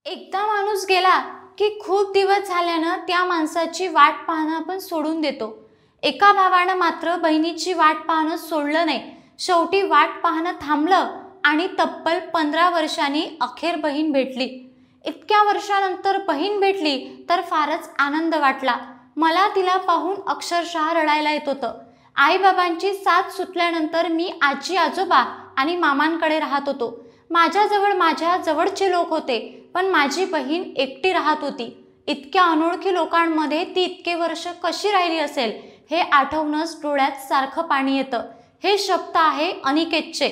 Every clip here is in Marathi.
एकदा माणूस गेला की खूप दिवस झाल्यानं त्या माणसाची वाट पाहणं आपण सोडून देतो। एका भावानं मात्र बहिणीची वाट पाहणं सोडलं नाही। शेवटी वाट पाहणं थांबलं आणि तब्बल 15 वर्षांनी अखेर बहीण भेटली। इतक्या वर्षानंतर बहीण भेटली तर फारच आनंद वाटला। मला तिला पाहून अक्षरशः रडायला येत होतं। आई बाबांची साथ सुटल्यानंतर मी आजी आजोबा आणि मामांकडे राहत होतो। माझ्या जवळचे लोक होते, पण माझी बहीण एकटी राहत होती। इतक्या अनोळखी लोकांमध्ये ती इतके वर्ष कशी राहिली असेल हे आठवणच डोळ्यात सारखं पाणी येतं। हे शब्द आहे अनिकेतचे।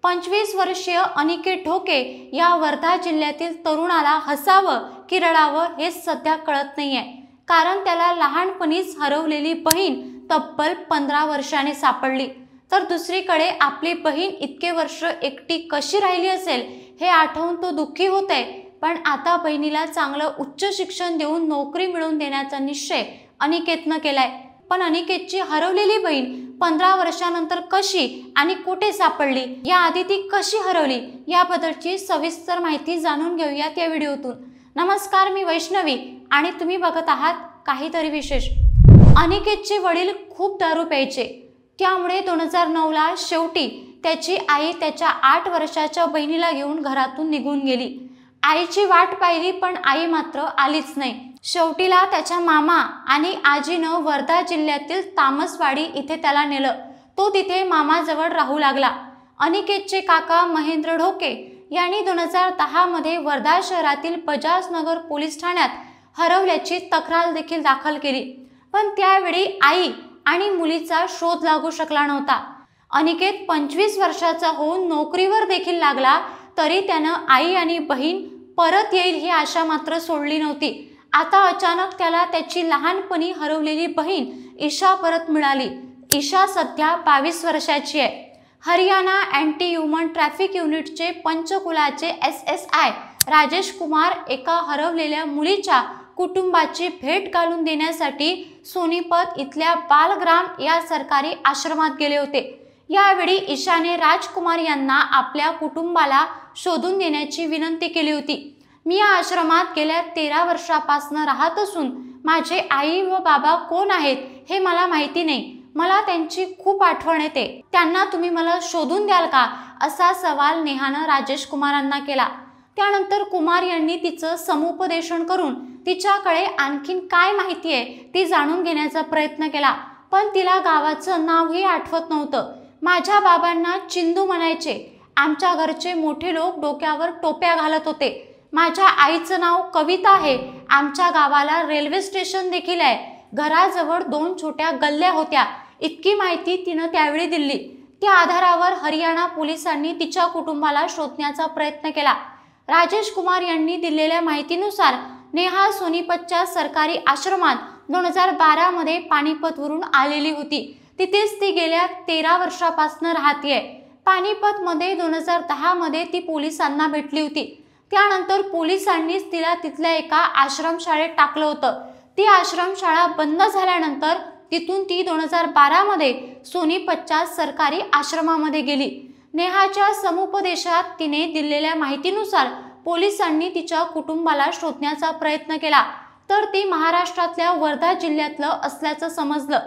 25 वर्षीय अनिकेत ढोके या वर्धा जिल्ह्यातील तरुणाला हसावं की रडावं हे सध्या कळत नाहीये, कारण त्याला लहानपणीच हरवलेली बहीण तब्बल 15 वर्षांनी सापडली। तर दुसरीकडे आपली बहीण इतके वर्ष एकटी कशी राहिली असेल हे आठवून तो दुःखी होतोय। पण आता बहिणीला चांगलं उच्च शिक्षण देऊन नोकरी मिळवून देण्याचा निश्चय अनिकेतनं केलाय। पण अनिकेतची हरवलेली बहीण 15 वर्षानंतर कशी आणि कुठे सापडली, याआधी ती कशी हरवली याबद्दलची सविस्तर माहिती जाणून घेऊयात या व्हिडिओतून। नमस्कार, मी वैष्णवी आणि तुम्ही बघत आहात काहीतरी विशेष। अनिकेतचे वडील खूप दारू प्यायचे, त्यामुळे 2009ला शेवटी त्याची आई त्याच्या 8 वर्षाच्या बहिणीला घेऊन घरातून निघून गेली। आईची वाट पाहिली पण आई मात्र आलीच नाही। शेवटीला त्याच्या मामा आणि आजीनं वर्धा जिल्ह्यातील तामसवाडी इथे त्याला नेलं। तो तिथे मामाजवळ राहू लागला। अनिकेतचे काका महेंद्र ढोके यांनी 2010 मध्ये वर्धा शहरातील बजाजनगर पोलीस ठाण्यात हरवल्याची तक्रार देखील दाखल केली, पण त्यावेळी आई आणि मुलीचा शोध लागू शकला नव्हता। अनिकेत 25 वर्षाचा होऊन नोकरीवर देखील लागला, तरी त्यानं आई आणि बहीण परत येईल ही आशा मात्र सोडली नव्हती। आता अचानक त्याला त्याची लहानपणी हरवलेली बहीण ईशा परत मिळाली। ईशा सध्या 22 वर्षाची आहे। हरियाणा अँटी ह्युमन ट्रॅफिक युनिटचे पंचकुलाचे SSI राजेश कुमार एका हरवलेल्या मुलीच्या कुटुंबाची भेट घालून देण्यासाठी सोनीपत इथल्या बालग्राम या सरकारी आश्रमात गेले होते। यावेळी ईशाने राजकुमार यांना आपल्या कुटुंबाला शोधून देण्याची विनंती केली होती। मी या आश्रमात गेल्या 13 वर्षापासून राहत असून माझे आई व बाबा कोण आहेत हे मला माहिती नाही। मला त्यांची खूप आठवण येते। त्यांना तुम्ही मला शोधून द्याल का, असा सवाल नेहानं राजेश कुमारांना केला। त्यानंतर कुमार यांनी तिचं समुपदेशन करून तिच्याकडे आणखीन काय माहिती आहे ती जाणून घेण्याचा प्रयत्न केला, पण तिला गावाचं नावही आठवत नव्हतं। माझ्या बाबांना चिंदू म्हणायचे। आमच्या घरचे मोठे लोक डोक्यावर टोप्या घालत होते। माझ्या आईचं नाव कविता आहे। आमच्या गावाला रेल्वे स्टेशन देखील आहे। घराजवळ 2 छोट्या गल्ल्या होत्या। इतकी माहिती तिनं त्यावेळी दिली। त्या आधारावर हरियाणा पोलिसांनी तिच्या कुटुंबाला शोधण्याचा प्रयत्न केला। राजेश कुमार यांनी दिलेल्या माहितीनुसार नेहा सोनीपतच्या सरकारी आश्रमात 2012 मध्ये पानिपतवरून आलेली होती। तिथेच ती गेल्या 13 वर्षापासून राहतेय। पानिपतमध्ये 2010 मध्ये ती पोलिसांना भेटली होती। त्यानंतर पोलिसांनीच तिला तिथल्या एका आश्रमशाळेत टाकलं होतं। ती आश्रमशाळा बंद झाल्यानंतर तिथून ती 2012 मध्ये सोनीपतच्या सरकारी आश्रमामध्ये गेली। नेहाच्या समुपदेशात तिने दिलेल्या माहितीनुसार पोलिसांनी तिच्या कुटुंबाला शोधण्याचा प्रयत्न केला, तर ती महाराष्ट्रातल्या वर्धा जिल्ह्यातलं असल्याचं समजलं।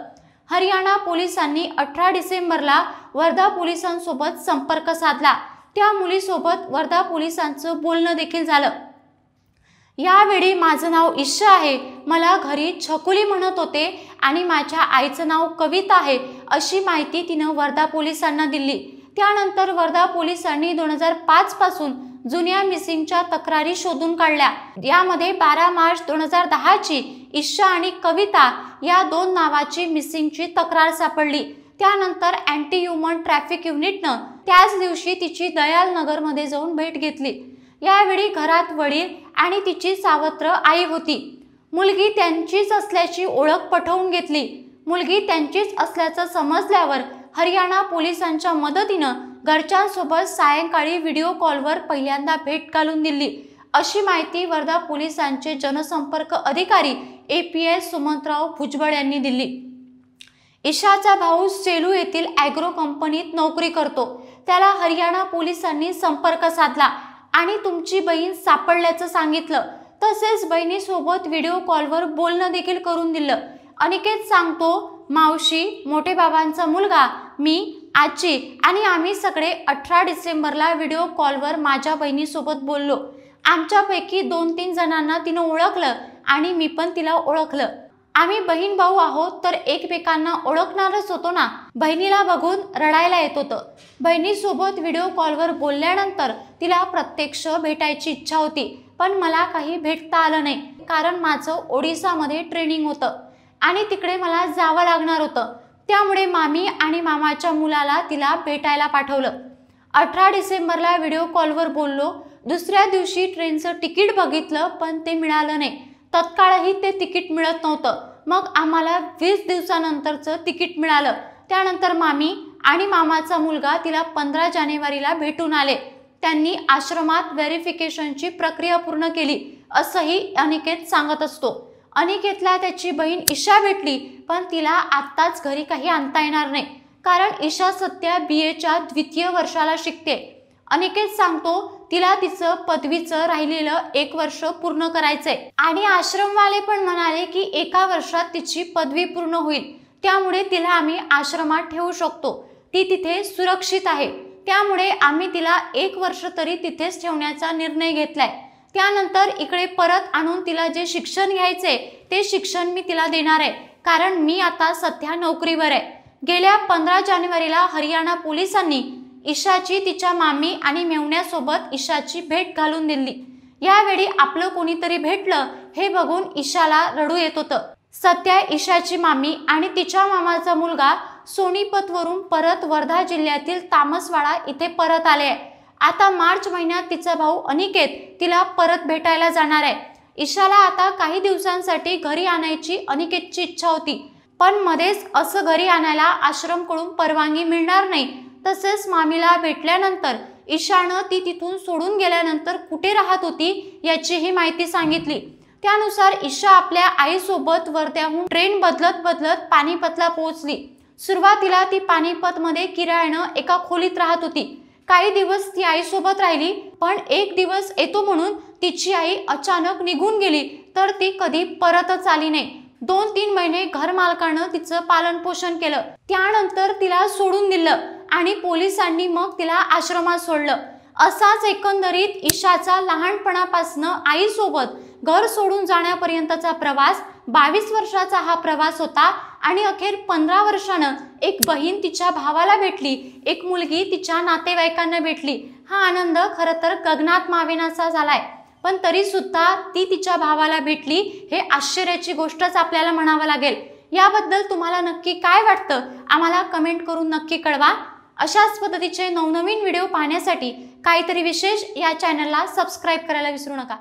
हरियाणा पोलिसांनी 18 डिसेंबरला वर्धा पोलिसांसोबत संपर्क साधला। त्या मुलीसोबत वर्धा पोलिसांचं बोलणं देखील झालं। यावेळी माझं नाव ईशा आहे, मला घरी छकुली म्हणत होते आणि माझ्या आईचं नाव कविता आहे, अशी माहिती तिनं वर्धा पोलिसांना दिली। त्यानंतर वर्धा पोलिसांनी 2005 पासून जुन्या मिसिंगच्या तक्रारी शोधून काढल्या। यामध्ये 12 मार्च 2010 ची ईशा आणि कविता या 2 नावाची मिसिंगची तक्रार सापडली। त्यानंतर अँटी ह्युमन ट्रॅफिक युनिटनं त्याच दिवशी तिची दयालनगरमध्ये जाऊन भेट घेतली। यावेळी घरात वडील आणि तिची सावत्र आई होती। मुलगी त्यांचीच असल्याची ओळख पटवून घेतली। मुलगी त्यांचीच असल्याचं समजल्यावर हरियाणा पोलिसांच्या मदतीनं घरच्यांसोबत सायंकाळी व्हिडिओ कॉलवर पहिल्यांदा भेट घालून दिली, अशी माहिती वर्धा पोलिसांचे जनसंपर्क अधिकारी APS सुमंतराव भुजबळ यांनी दिली। ईशाचा भाऊ सेलू येथील ॲग्रो कंपनीत नोकरी करतो। त्याला हरियाणा पोलिसांनी संपर्क साधला आणि तुमची बहीण सापडल्याचं सांगितलं। तसेच बहिणीसोबत व्हिडिओ कॉलवर बोलणं देखील करून दिलं। अनिकेत सांगतो, मावशी, मोठे बाबांचा मुलगा, मी, आजी आणि आम्ही सगळे 18 डिसेंबरला व्हिडिओ कॉलवर माझ्या बहिणीसोबत बोललो। आमच्यापैकी 2-3 जणांना तिनं ओळखलं आणि मी पण तिला ओळखलं। आम्ही बहीण भाऊ आहोत तर एकमेकांना ओळखणारच होतो ना। बहिणीला बघून रडायला येत होतं। बहिणीसोबत व्हिडिओ कॉलवर बोलल्यानंतर तिला प्रत्यक्ष भेटायची इच्छा होती, पण मला काही भेटता आलं नाही, कारण माझं ओडिसामध्ये ट्रेनिंग होतं आणि तिकडे मला जावं लागणार होतं। त्यामुळे मामी आणि मामाच्या मुलाला तिला भेटायला पाठवलं। 18 डिसेंबरला व्हिडिओ कॉलवर बोललो। दुसऱ्या दिवशी ट्रेनचं तिकीट बघितलं, पण ते मिळालं नाही। तत्काळही ते तिकीट मिळत नव्हतं। मग आम्हाला 20 दिवसानंतरचं तिकीट मिळालं। त्यानंतर मामी आणि मामाचा मुलगा तिला 15 जानेवारीला भेटून आले। त्यांनी आश्रमात व्हेरिफिकेशनची प्रक्रिया पूर्ण केली, असंही अनिकेत सांगत असतो। अनिकेतला त्याची बहीण ईशा भेटली, पण तिला आत्ताच घरी काही आणता येणार नाही, कारण ईशा सध्या BAच्या 2य वर्षाला शिकते। अनिकेत सांगतो, तिला तिचं पदवीचं राहिलेलं 1 वर्ष पूर्ण करायचंय आणि आश्रमवाले पण म्हणाले की 1 वर्षात तिची पदवी पूर्ण होईल, त्यामुळे तिला आम्ही आश्रमात ठेवू शकतो। ती तिथे सुरक्षित आहे, त्यामुळे आम्ही तिला 1 वर्ष तरी तिथेच ठेवण्याचा निर्णय घेतलाय। त्यानंतर इकडे परत आणून तिला जे शिक्षण घ्यायचे ते शिक्षण मी तिला देणार आहे, कारण मी आता सध्या नोकरीवर आहे। गेल्या 15 जानेवारीला हरियाणा पोलिसांनी ईशाची तिच्या मामी आणि मेवण्यासोबत ईशाची भेट घालून दिली। यावेळी आपलं कोणीतरी भेटलं हे बघून ईशाला रडू येत होतं। सध्या ईशाची मामी आणि तिच्या मामाचा मुलगा सोनीपतवरून परत वर्धा जिल्ह्यातील तामसवाडा इथे परत आले आहे। आता मार्च महिन्यात तिचा भाऊ अनिकेत तिला परत भेटायला जाणार आहे। ईशाला आता काही दिवसांसाठी घरी आणायची अनिकेतची इच्छा होती, पण मध्येच असं घरी आणायला आश्रमकडून परवानगी मिळणार नाही। तसेच मामीला भेटल्यानंतर ईशानं ती तिथून सोडून गेल्यानंतर कुठे राहत होती याचीही माहिती सांगितली। त्यानुसार ईशा आपल्या आईसोबत वर्ध्याहून ट्रेन बदलत बदलत पानिपतला पोहोचली। सुरुवातीला ती पानिपतमध्ये किरायानं एका खोलीत राहत होती। काही दिवस ती आईसोबत राहिली, पण एक दिवस येतो म्हणून तिची आई अचानक निघून गेली, तर ती कधी परतच आली नाही। 2-3 महिने घरमालकानं तिचं पालनपोषण केलं, त्यानंतर तिला सोडून दिलं आणि पोलिसांनी मग तिला आश्रमात सोडलं। असाच एकंदरीत ईशाचा लहानपणापासनं आईसोबत घर सोडून जाण्यापर्यंतचा प्रवास, 22 वर्षाचा हा प्रवास होता आणि अखेर 15 वर्षानं एक बहीण तिच्या भावाला भेटली, एक मुलगी तिच्या नातेवाईकांना भेटली। हा आनंद खरं तर गगनात मावेनासा झालाय, पण तरी सुद्धा ती तिच्या भावाला भेटली हे आश्चर्याची गोष्टच आपल्याला म्हणावं लागेल। याबद्दल तुम्हाला नक्की काय वाटतं आम्हाला कमेंट करून नक्की कळवा। अशाच पद्धतीचे नवनवीन व्हिडिओ पाहण्यासाठी काहीतरी विशेष या चॅनलला सबस्क्राईब करायला विसरू नका।